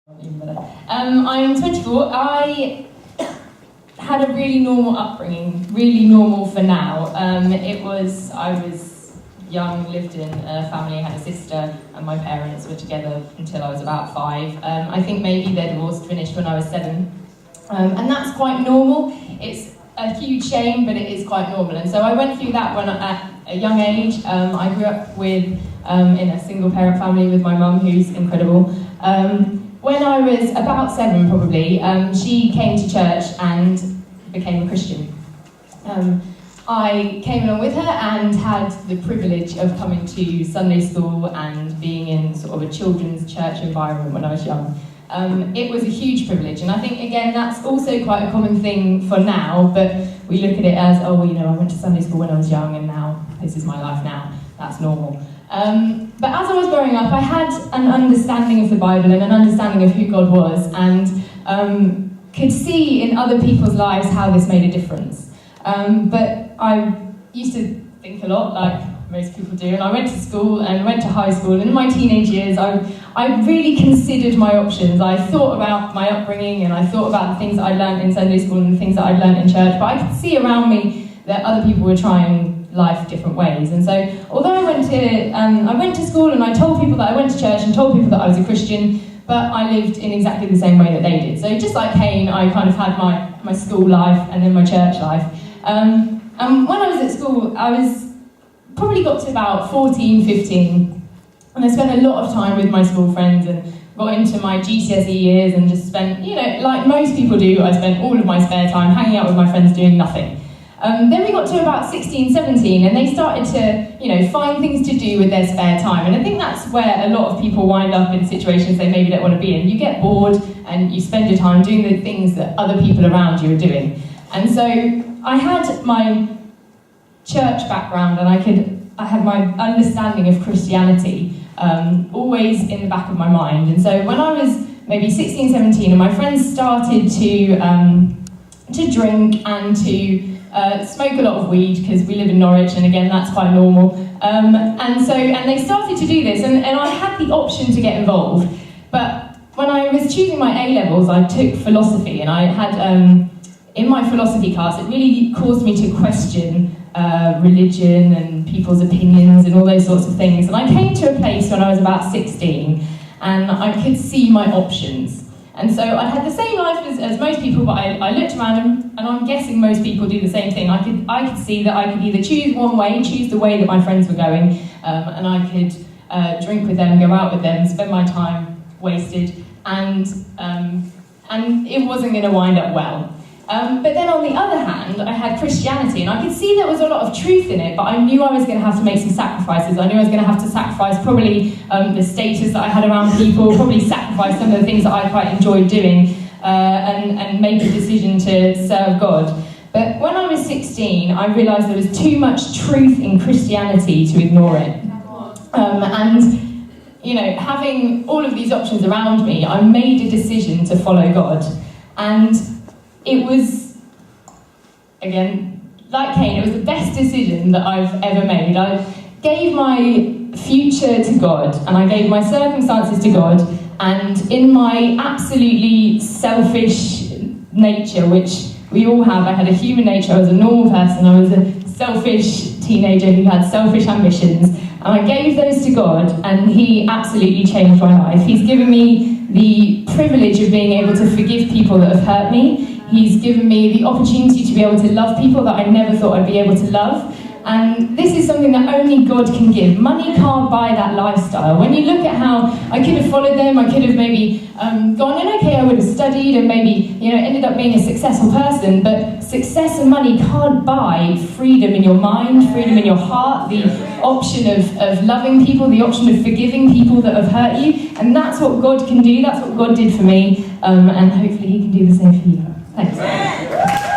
I'm 24. I had a really normal upbringing, really normal for now. I was young, lived in a family, had a sister, and my parents were together until I was about 5. I think maybe their divorce finished when I was 7. And that's quite normal. It's a huge shame, but it is quite normal. And so I went through that when at a young age. I grew up in a single parent family with my mum, who's incredible. When I was about 7 probably, she came to church and became a Christian. I came along with her and had the privilege of coming to Sunday school and being in sort of a children's church environment when I was young. It was a huge privilege, and I think, again, that's also quite a common thing for now, but we look at it as, oh, well, you know, I went to Sunday school when I was young and now this is my life now. That's normal. But as I was growing up, I had an understanding of the Bible and an understanding of who God was, and could see in other people's lives how this made a difference. But I used to think a lot, like most people do, and I went to school and went to high school, and in my teenage years I really considered my options. I thought about my upbringing, and I thought about the things that I'd learned in Sunday school and the things that I'd learned in church, but I could see around me that other people were trying life different ways. And so although I went to school and I told people that I went to church and told people that I was a Christian, but I lived in exactly the same way that they did. So just like Cain, I kind of had my school life and then my church life. And when I was at school, I probably got to about 14, 15, and I spent a lot of time with my school friends and got into my GCSE years and just spent, you know, like most people do, I spent all of my spare time hanging out with my friends doing nothing. Then we got to about 16, 17, and they started to, you know, find things to do with their spare time. And I think that's where a lot of people wind up in situations they maybe don't want to be in. You get bored and you spend your time doing the things that other people around you are doing. And so I had my church background, and I had my understanding of Christianity always in the back of my mind. And so when I was maybe 16, 17, and my friends started to drink and to smoke a lot of weed, because we live in Norwich, and again, that's quite normal. And they started to do this, and I had the option to get involved. But when I was choosing my A-levels, I took philosophy, and I had, in my philosophy class, it really caused me to question religion and people's opinions and all those sorts of things. And I came to a place when I was about 16, and I could see my options. And so I had the same life as most people, but I looked around, and I'm guessing most people do the same thing. I could see that I could either choose one way, choose the way that my friends were going, and I could drink with them, go out with them, spend my time wasted, and it wasn't going to wind up well. But then on the other hand, I had Christianity, and I could see there was a lot of truth in it, but I knew I was going to have to make some sacrifices. I knew I was going to have to sacrifice probably the status that I had around people, probably sacrifice some of the things that I quite enjoyed doing, and make a decision to serve God. But when I was 16, I realised there was too much truth in Christianity to ignore it. And, you know, having all of these options around me, I made a decision to follow God. And it was, again, like Cain, it was the best decision that I've ever made. I gave my future to God, and I gave my circumstances to God, and in my absolutely selfish nature, which we all have, I had a human nature, I was a normal person, I was a selfish teenager who had selfish ambitions, and I gave those to God, and He absolutely changed my life. He's given me the privilege of being able to forgive people that have hurt me. He's given me the opportunity to be able to love people that I never thought I'd be able to love. And this is something that only God can give. Money can't buy that lifestyle. When you look at how I could have followed them, I could have maybe gone, and okay, I would have studied and maybe, you know, ended up being a successful person, but success and money can't buy freedom in your mind, freedom in your heart, the option of loving people, the option of forgiving people that have hurt you. And that's what God can do, that's what God did for me, and hopefully He can do the same for you. Thanks.